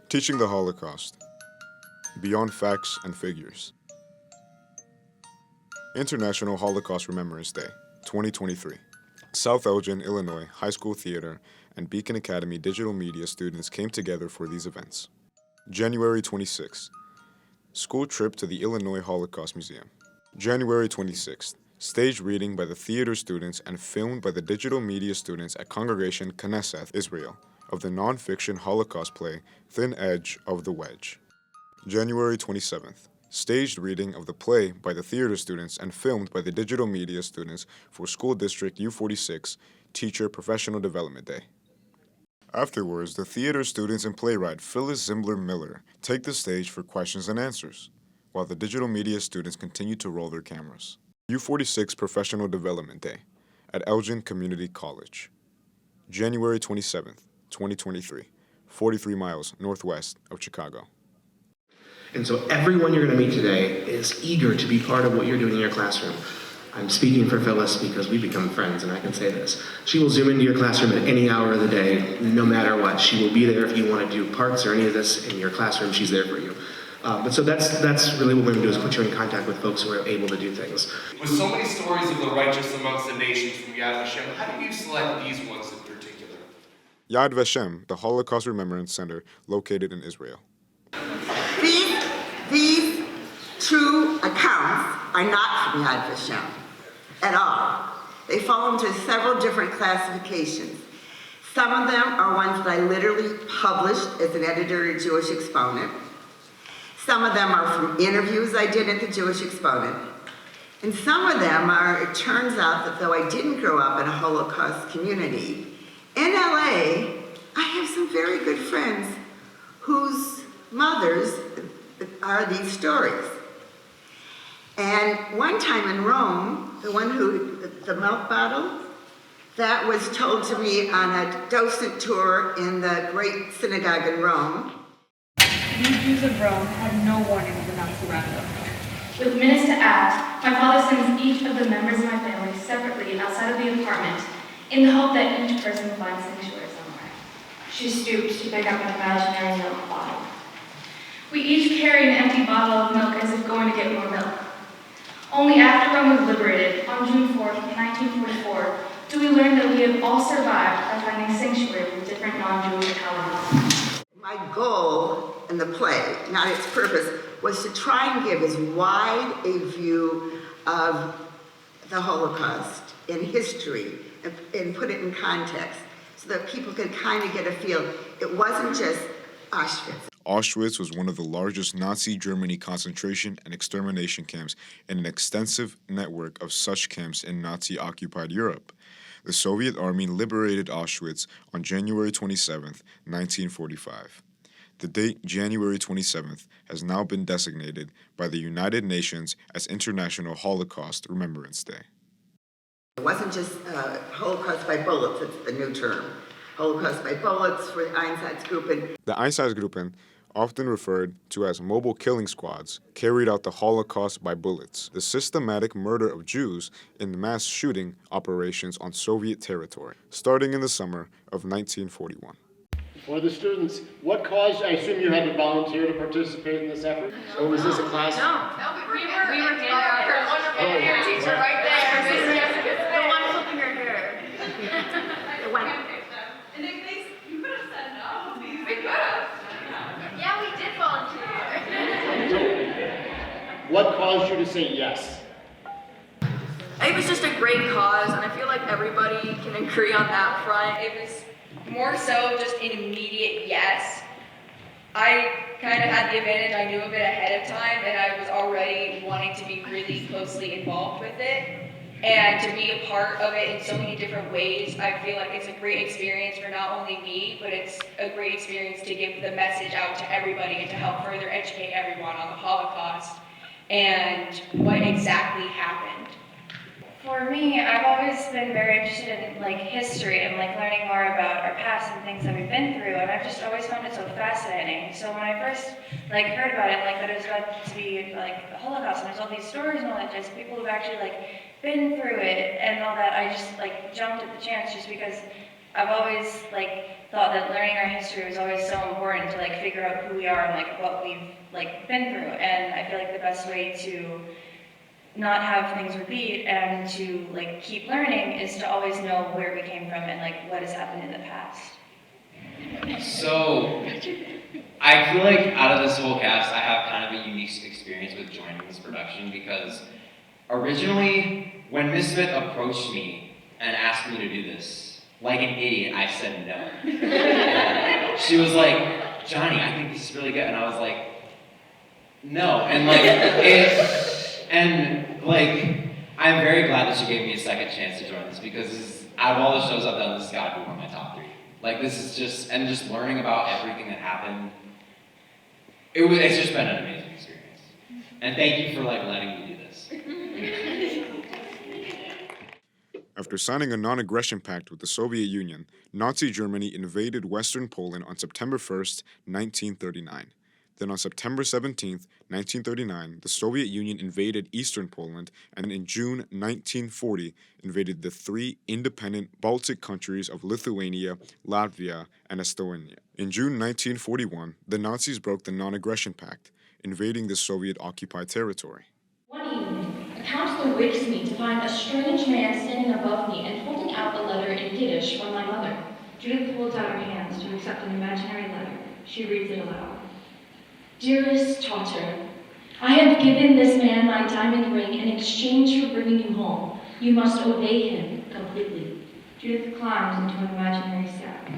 Teaching the Holocaust, Beyond Facts and Figures. International Holocaust Remembrance Day, 2023. South Elgin, Illinois High School Theater and Beacon Academy digital media students came together for these events. January 26th, school trip to the Illinois Holocaust Museum. January 26th, staged reading by the theater students and filmed by the digital media students at Congregation Knesset, Israel, of the non-fiction Holocaust play Thin Edge of the Wedge. January 27th, staged reading of the play by the theater students and filmed by the digital media students for School District U46 Teacher Professional Development Day. Afterwards, the theater students and playwright Phyllis Zimbler Miller take the stage for questions and answers, while the digital media students continue to roll their cameras. U46 Professional Development Day at Elgin Community College. January 27th, 2023, 43 miles northwest of Chicago. And so everyone you're going to meet today is eager to be part of what you're doing in your classroom. I'm speaking for Phyllis because we become friends, and I can say this. She will zoom into your classroom at any hour of the day, no matter what. She will be there if you want to do parts or any of this in your classroom. She's there for you. But so that's really what we're going to do, is put you in contact with folks who are able to do things. With so many stories of the righteous amongst the nations from Yad Vashem, how did you select these ones in particular? Yad Vashem, the Holocaust Remembrance Center located in Israel. These two accounts are not from Yad Vashem at all. They fall into several different classifications. Some of them are ones that I literally published as an editor at Jewish Exponent. Some of them are from interviews I did at the Jewish Exponent. And some of them are, it turns out that though I didn't grow up in a Holocaust community, in LA, I have some very good friends whose mothers are these stories. And one time in Rome, the milk bottle, that was told to me on a docent tour in the great synagogue in Rome. These Jews of Rome had no warning of the Nazi roundup. With minutes to act, my father sends each of the members of my family separately outside of the apartment in the hope that each person will find sanctuary somewhere. She stoops to pick up an imaginary milk bottle. We each carry an empty bottle of milk as if going to get more milk. Only after Rome was liberated, on June 4th, 1944, do we learn that we have all survived by finding sanctuary with different non-Jewish allies. My goal in the play, not its purpose, was to try and give as wide a view of the Holocaust in history and put it in context so that people could kind of get a feel. It wasn't just Auschwitz. Auschwitz was one of the largest Nazi Germany concentration and extermination camps in an extensive network of such camps in Nazi-occupied Europe. The Soviet Army liberated Auschwitz on January 27, 1945. The date, January 27th, has now been designated by the United Nations as International Holocaust Remembrance Day. It wasn't just Holocaust by bullets, it's the new term. Holocaust by bullets for the Einsatzgruppen. The Einsatzgruppen, often referred to as mobile killing squads, carried out the Holocaust by bullets, the systematic murder of Jews in mass shooting operations on Soviet territory, starting in the summer of 1941. For the students, what caused, I assume you had to volunteer to participate in this effort? So was this a class? No, we were hair teacher right there. The one flipping her hair. The one. And you could have said no. We could have. Yeah, we did volunteer. What caused you to say yes? It was just a great cause, and I feel like everybody can agree on that front. It was more so just an immediate yes. I kind of had the advantage, I knew of it ahead of time, and I was already wanting to be really closely involved with it. And to be a part of it in so many different ways, I feel like it's a great experience for not only me, but it's a great experience to give the message out to everybody and to help further educate everyone on the Holocaust and what exactly happened. For me, I've always been very interested in history and learning more about our past and things that we've been through, and I've just always found it so fascinating. So when I first heard about it, that it was about to be the Holocaust, and there's all these stories and all that, just people who've actually been through it and all that, I just jumped at the chance just because I've always thought that learning our history was always so important to figure out who we are and what we've been through. And I feel like the best way to not have things repeat and to keep learning is to always know where we came from and what has happened in the past. So, I feel like out of this whole cast, I have kind of a unique experience with joining this production because originally, when Miss Smith approached me and asked me to do this, like an idiot, I said no. She was like, Johnny, I think this is really good. And I was like, no. And I'm very glad that she gave me a second chance to join this because out of all the shows I've done, this has got to be one of my top 3. This is just learning about everything that happened. It's just been an amazing experience. And thank you for letting me do this. After signing a non-aggression pact with the Soviet Union, Nazi Germany invaded Western Poland on September 1st, 1939. Then on September 17th, 1939, the Soviet Union invaded Eastern Poland, and in June 1940, invaded the 3 independent Baltic countries of Lithuania, Latvia, and Estonia. In June 1941, the Nazis broke the non-aggression pact, invading the Soviet-occupied territory. One evening, a counselor wakes me to find a strange man standing above me and holding out a letter in Yiddish from my mother. Judith holds out her hands to accept an imaginary letter. She reads it aloud. Dearest daughter, I have given this man my diamond ring in exchange for bringing you home. You must obey him completely. Judith climbs into an imaginary sack.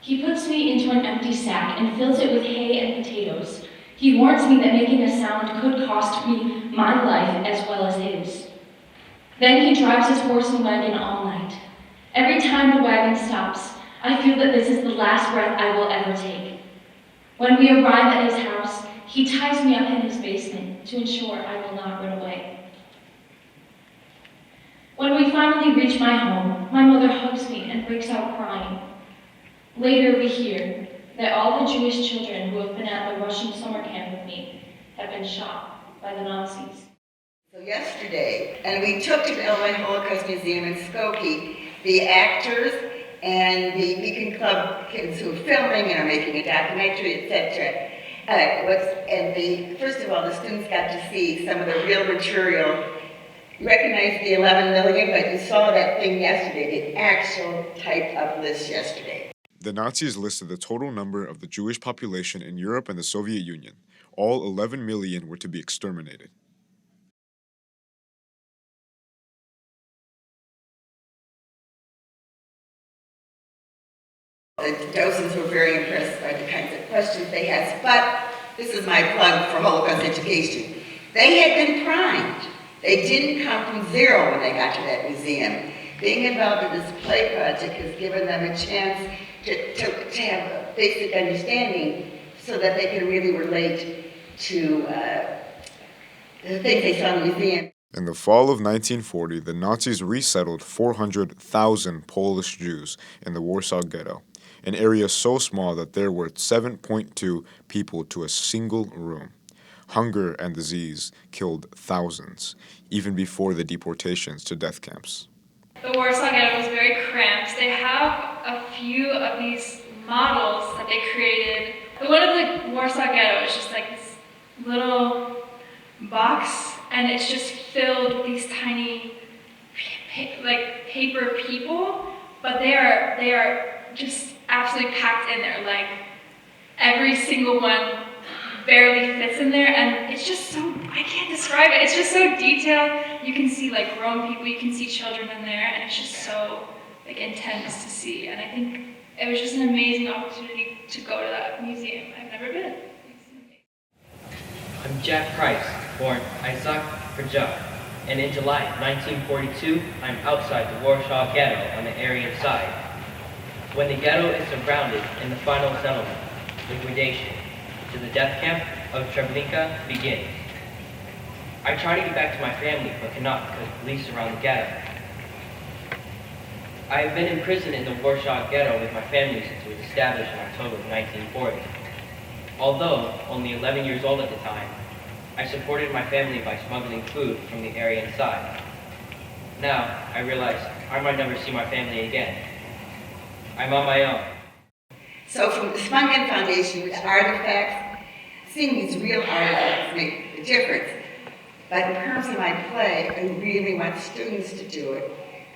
He puts me into an empty sack and fills it with hay and potatoes. He warns me that making a sound could cost me my life as well as his. Then he drives his horse and wagon all night. Every time the wagon stops, I feel that this is the last breath I will ever take. When we arrive at his house, he ties me up in his basement to ensure I will not run away. When we finally reach my home, my mother hugs me and breaks out crying. Later we hear that all the Jewish children who have been at the Russian summer camp with me have been shot by the Nazis. So yesterday, and we took to the Illinois Holocaust Museum in Skokie the actors and the Beacon Club kids who are filming and are making a documentary, etc. First of all, the students got to see some of the real material. You recognize the 11 million, but you saw that thing yesterday, the actual type of list yesterday. The Nazis listed the total number of the Jewish population in Europe and the Soviet Union. All 11 million were to be exterminated. The docents were very impressed by the kinds of questions they asked, but this is my plug for Holocaust education. They had been primed. They didn't come from zero when they got to that museum. Being involved in this play project has given them a chance to have a basic understanding so that they can really relate to the things they saw in the museum. In the fall of 1940, the Nazis resettled 400,000 Polish Jews in the Warsaw Ghetto, an area so small that there were 7.2 people to a single room. Hunger and disease killed thousands, even before the deportations to death camps. The Warsaw Ghetto was very cramped. They have a few of these models that they created. The one of the Warsaw Ghetto is just like this little box, and it's just filled with these tiny, paper people, but they are just absolutely packed in there. Like every single one barely fits in there, and it's just so, I can't describe it. It's just so detailed. You can see grown people, you can see children in there, and it's just so intense to see. And I think it was just an amazing opportunity to go to that museum. I've never been. I'm Jack Price, born Isaac Rajak, and in July 1942, I'm outside the Warsaw Ghetto on the Aryan side. When the ghetto is surrounded in the final settlement, liquidation, to the death camp of Treblinka begins. I try to get back to my family, but cannot because police surround the ghetto. I have been in prison in the Warsaw Ghetto with my family since it was established in October of 1940. Although only 11 years old at the time, I supported my family by smuggling food from the Aryan side. Now, I realize I might never see my family again. I'm on my own. So from the Spungen Foundation, with artifacts, seeing these real artifacts make a difference. But in terms of my play, I really want students to do it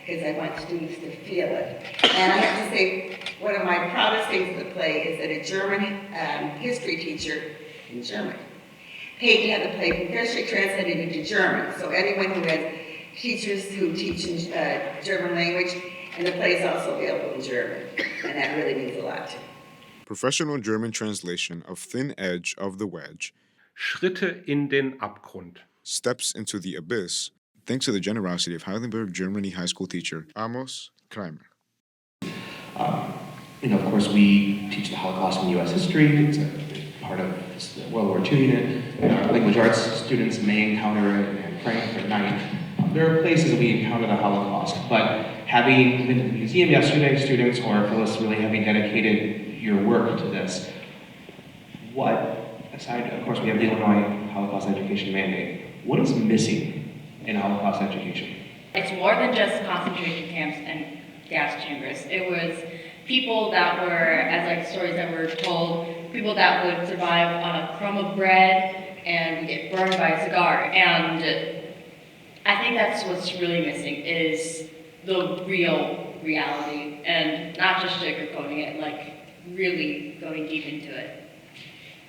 because I want students to feel it. And I have to say, one of my proudest things of the play is that a German history teacher in Germany paid to have the play professionally translated into German. So anyone who has teachers who teach in German language, and the play is also available in German. And that really means a lot to me. Professional German translation of Thin Edge of the Wedge, Schritte in den Abgrund. Steps into the Abyss, thanks to the generosity of Heidelberg, Germany high school teacher Amos Kramer. Of course, we teach the Holocaust in U.S. history. It's a part of this World War II unit. Our language arts students may encounter it in Frankfurt at night. There are places we encounter the Holocaust, but having been to the museum yesterday, students, or Phyllis, really having dedicated your work to this, aside, of course, we have the Illinois Holocaust Education Mandate. What is missing in Holocaust education? It's more than just concentration camps and gas chambers. It was people that were, as like stories that were told, people that would survive on a crumb of bread and get burned by a cigar. And I think that's what's really missing is the real reality and not just sugarcoating it, like really going deep into it.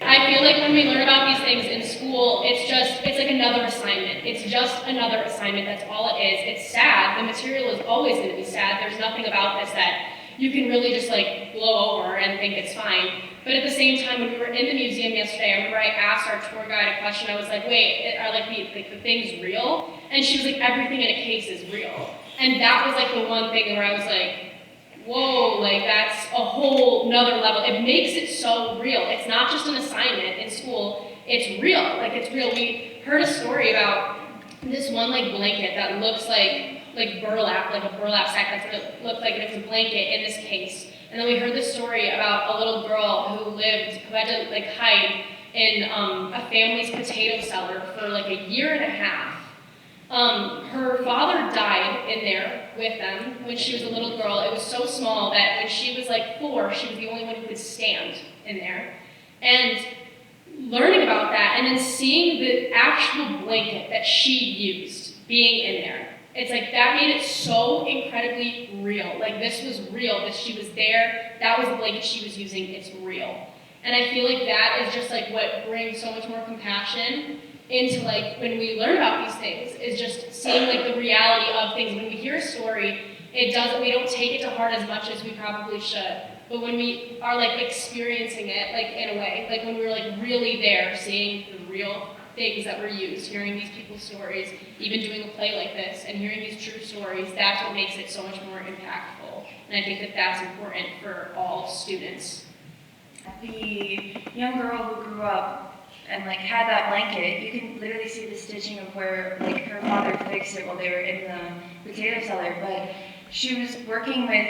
I feel like when we learn about these things in school, it's like another assignment. It's just another assignment, that's all it is. It's sad, the material is always gonna be sad. There's nothing about this that you can really just like blow over and think it's fine. But at the same time, when we were in the museum yesterday, I remember I asked our tour guide a question. I was like, wait, are like the things real? And she was like, everything in a case is real. And that was like the one thing where I was like, whoa, like that's a whole nother level. It makes it so real. It's not just an assignment in school, it's real, like it's real. We heard a story about this one like blanket that looks like burlap, like a burlap sack. That's what it looked like, and it was a blanket in this case. And then we heard this story about a little girl who had to like hide in a family's potato cellar for like a year and a half. Her father died in there with them when she was a little girl. It was so small that when she was like 4, she was the only one who could stand in there. And learning about that and then seeing the actual blanket that she used being in there, it's like that made it so incredibly real. Like this was real, that she was there, that was the blanket she was using, it's real. And I feel like that is just like what brings so much more compassion into like when we learn about these things, is just seeing like the reality of things. When we hear a story, we don't take it to heart as much as we probably should. But when we are like experiencing it, like in a way, like when we're like really there, seeing the real things that were used, hearing these people's stories, even doing a play like this, and hearing these true stories, that's what makes it so much more impactful. And I think that that's important for all students. The young girl who grew up and like had that blanket, you can literally see the stitching of where like her father fixed it while they were in the potato cellar. But she was working with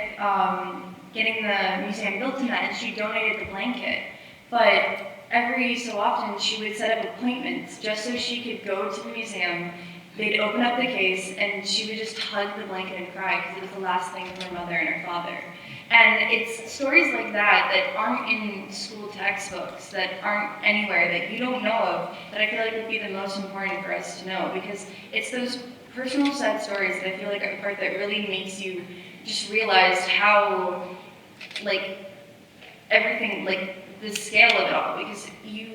getting the museum built in that, and she donated the blanket. But every so often she would set up appointments just so she could go to the museum. They'd open up the case and she would just hug the blanket and cry because it was the last thing for her mother and her father. And it's stories like that that aren't in school textbooks, that aren't anywhere, that you don't know of, that I feel like would be the most important for us to know, because it's those personal sad stories that I feel like are the part that really makes you just realize how, like, everything, like, the scale of it all, because you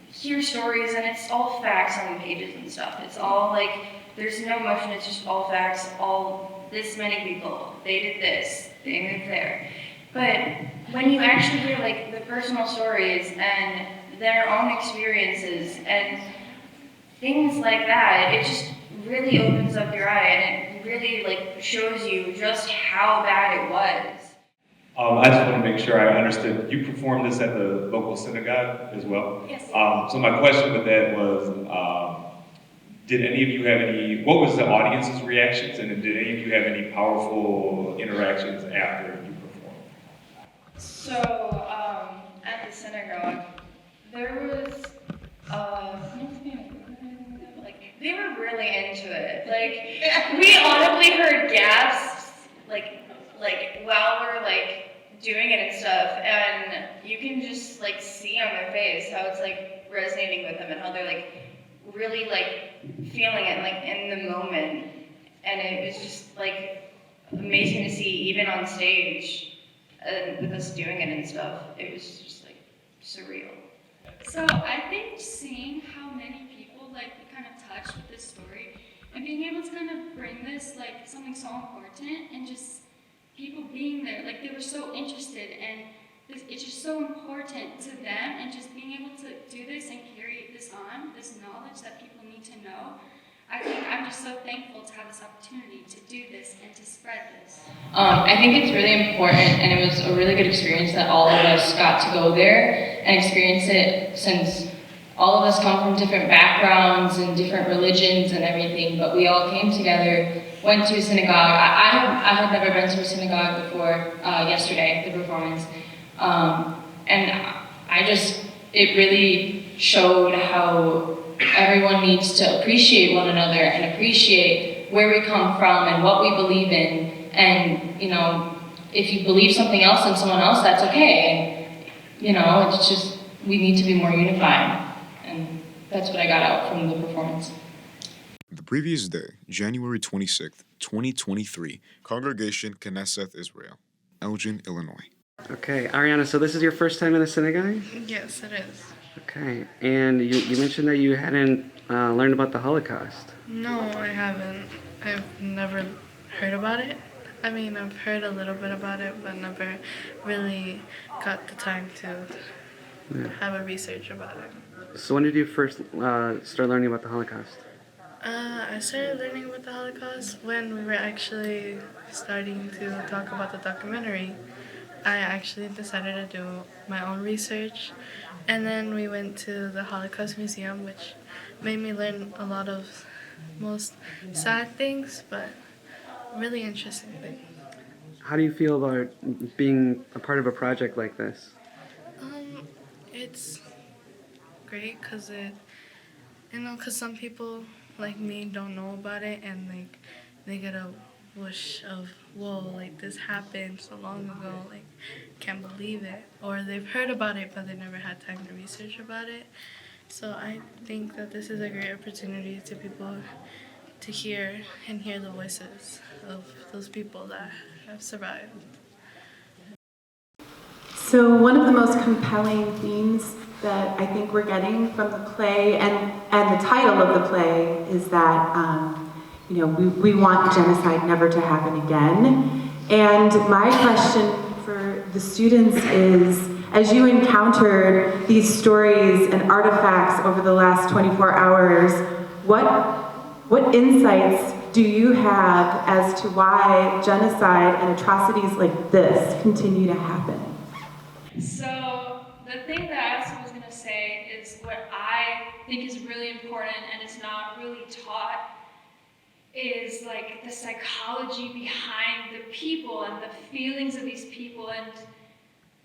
hear stories and it's all facts on the pages and stuff. It's all like, there's no emotion, it's just all facts, all this many people, they did this, they moved there. But when you actually hear like the personal stories and their own experiences and things like that, it just really opens up your eye and it really like shows you just how bad it was. I just want to make sure I understood. You performed this at the local synagogue as well? Yes. So my question with that was, did any of you have what was the audience's reactions, and did any of you have any powerful interactions after you performed? So, at the synagogue, there was, like, they were really into it. Like, we audibly heard gasps like while we're like doing it and stuff, and you can just like see on their face how it's like resonating with them and how they're like really like feeling it like in the moment. And it was just like amazing to see even on stage with us doing it and stuff. It was just like surreal. So I think seeing how many people like kind of touched with this story and being able to kind of bring this like something so important and just people being there, like they were so interested and it's just so important to them and just being able to do this and carry this on, this knowledge that people need to know. I think I'm just so thankful to have this opportunity to do this and to spread this. I think it's really important, and it was a really good experience that all of us got to go there and experience it, since all of us come from different backgrounds and different religions and everything, but we all came together, went to a synagogue. I had never been to a synagogue before yesterday, the performance, and it really showed how everyone needs to appreciate one another and appreciate where we come from and what we believe in. And, you know, if you believe something else than someone else, that's okay. And, you know, it's just, we need to be more unified. And that's what I got out from the performance. The previous day, January 26th, 2023, Congregation Knesset Israel, Elgin, Illinois. Okay, Ariana, so this is your first time in the synagogue? Yes, it is. Okay, and you mentioned that you hadn't learned about the Holocaust. No, I haven't. I've never heard about it. I mean, I've heard a little bit about it, but never really got the time to have a research about it. So when did you first start learning about the Holocaust? I started learning about the Holocaust when we were actually starting to talk about the documentary. I actually decided to do my own research, and then we went to the Holocaust Museum, which made me learn a lot of most sad things, but really interesting things. How do you feel about being a part of a project like this? It's great because because some people like me don't know about it, and like they get a whoosh of, whoa, like this happened so long ago, like can't believe it, or they've heard about it but they never had time to research about it. So I think that this is a great opportunity to people to hear the voices of those people that have survived. So one of the most compelling themes that I think we're getting from the play and the title of the play is that we want genocide never to happen again. And my question for the students is, as you encountered these stories and artifacts over the last 24 hours, what insights do you have as to why genocide and atrocities like this continue to happen? So the thing that I also was going to say is what I think is really important and is not really taught is like the psychology behind the people and the feelings of these people and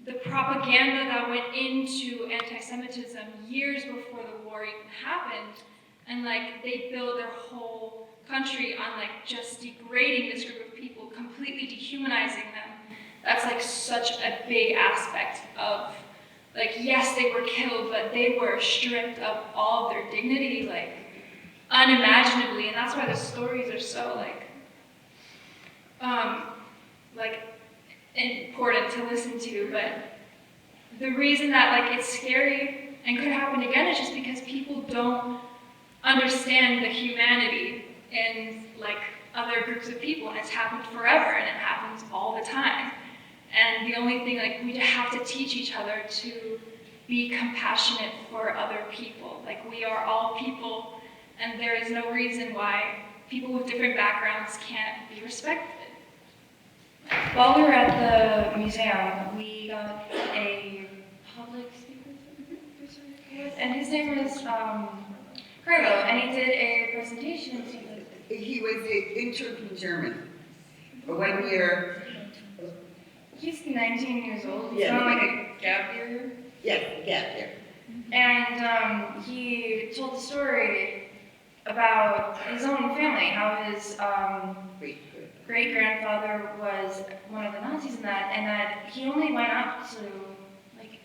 the propaganda that went into anti-Semitism years before the war even happened. And like they build their whole country on like just degrading this group of people, completely dehumanizing them. That's like such a big aspect of, like, yes, they were killed, but they were stripped of all of their dignity, like, unimaginably. And that's why the stories are so, like, important to listen to. But the reason that, like, it's scary and could happen again is just because people don't understand the humanity in, like, other groups of people. And it's happened forever, and it happens all the time. And the only thing, like, we have to teach each other to be compassionate for other people. Like, we are all people, and there is no reason why people with different backgrounds can't be respected. While we were at the museum, we got a public speaker, and his name was Carlo, and he did a presentation. He was an intern from Germany. 1 year. He's 19 years old. He's Yeah. on like a gap year. Yeah, gap year. And he told the story about his own family, how his great-grandfather was one of the Nazis in that, and that he only went up to, like,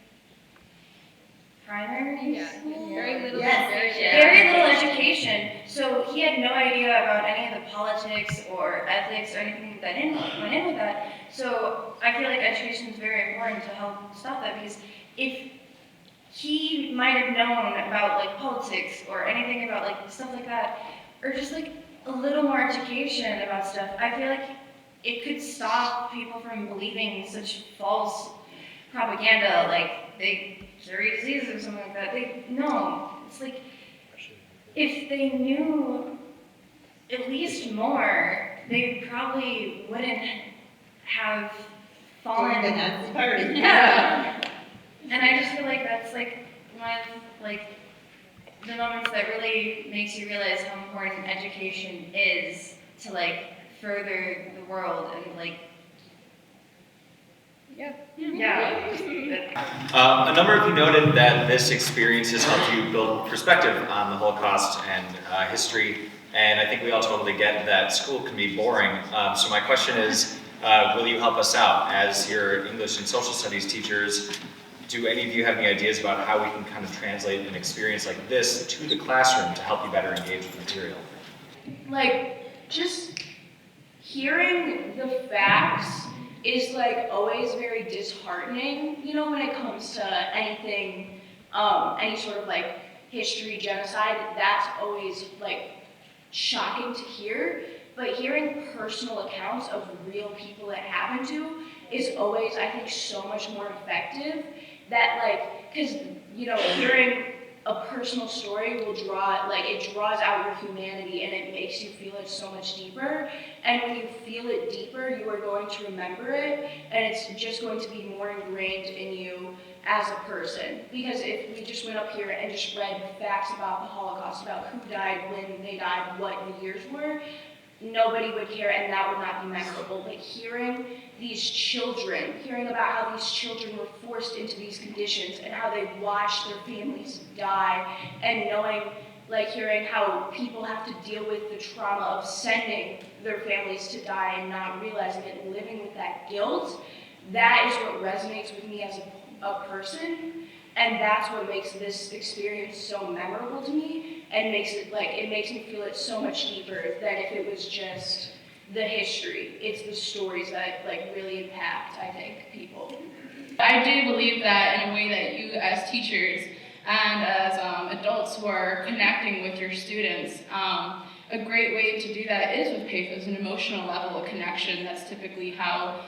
primary school? Very little Yes. education. Very little education. So he had no idea about any of the politics or ethics or anything that went in with that. So I feel like education is very important to help stop that, because if he might have known about like politics or anything about like stuff like that, or just like a little more education about stuff, I feel like it could stop people from believing such false propaganda, like they cure diseases or something like that. It's like, if they knew at least more, they probably wouldn't have fallen. Yeah. And I just feel like that's like one of like the moments that really makes you realize how important education is to like further the world and like. Yeah. A number of you noted that this experience has helped you build perspective on the Holocaust and history, and I think we all totally get that school can be boring. So my question is, will you help us out as your English and social studies teachers? Do any of you have any ideas about how we can kind of translate an experience like this to the classroom to help you better engage with material? Like, just hearing the facts is like always very disheartening, you know, when it comes to anything, any sort of like history, genocide, that's always like shocking to hear. But hearing personal accounts of real people that happened to is always, I think, so much more effective. That like, because, you know, hearing a personal story will draw, like, it draws out your humanity and it makes you feel it so much deeper. And when you feel it deeper, you are going to remember it, and it's just going to be more ingrained in you as a person. Because if we just went up here and just read facts about the Holocaust, about who died, when they died, what the years were, nobody would care, and that would not be memorable. But hearing these children, hearing about how these children were forced into these conditions and how they watched their families die, and knowing, like hearing how people have to deal with the trauma of sending their families to die and not realizing it and living with that guilt, that is what resonates with me as a person. And that's what makes this experience so memorable to me, and makes it like, it makes me feel it so much deeper than if it was just the history. It's the stories that like really impact, I think, people. I do believe that in a way that you as teachers and as adults who are connecting with your students, a great way to do that is with pathos, an emotional level of connection. That's typically how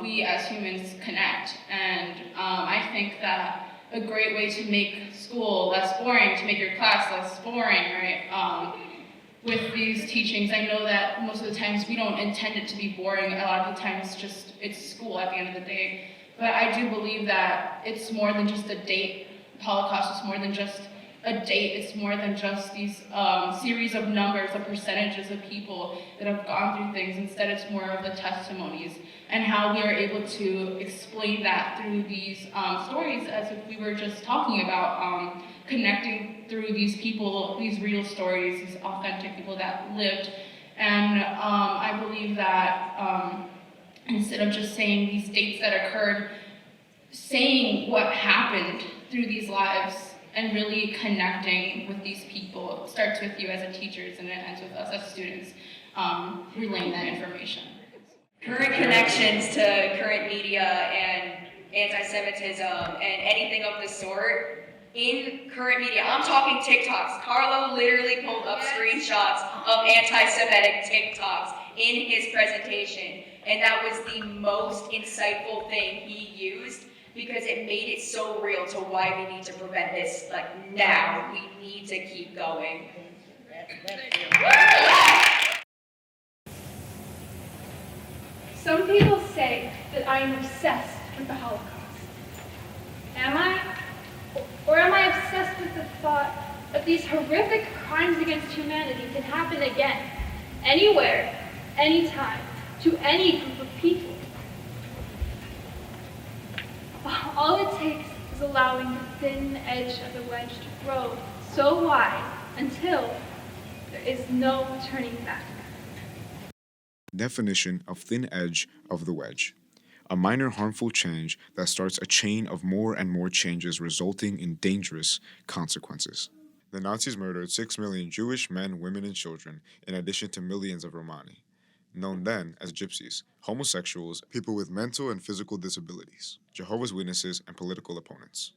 we as humans connect. And I think that a great way to make school less boring, to make your class less boring, right? With these teachings, I know that most of the times we don't intend it to be boring. A lot of the times it's school at the end of the day. But I do believe that it's more than just a date. The Holocaust is more than just a date. It's more than just these series of numbers, of percentages of people that have gone through things. Instead, it's more of the testimonies and how we are able to explain that through these stories, as if we were just talking about connecting through these people, these real stories, these authentic people that lived. And I believe that instead of just saying these dates that occurred, saying what happened through these lives and really connecting with these people. It starts with you as a teachers and it ends with us as students relaying that information. Current connections to current media and anti-Semitism and anything of the sort in current media. I'm talking TikToks. Carlo literally pulled up screenshots of anti-Semitic TikToks in his presentation, and that was the most insightful thing he used, because it made it so real to why we need to prevent this, like, now. We need to keep going. Some people say that I am obsessed with the Holocaust. Am I? Or am I obsessed with the thought that these horrific crimes against humanity can happen again, anywhere, anytime, to any group of people? All it takes is allowing the thin edge of the wedge to grow so wide until there is no turning back. Definition of thin edge of the wedge. A minor harmful change that starts a chain of more and more changes resulting in dangerous consequences. The Nazis murdered 6 million Jewish men, women, and children, in addition to millions of Romani, known then as gypsies, homosexuals, people with mental and physical disabilities, Jehovah's Witnesses, and political opponents.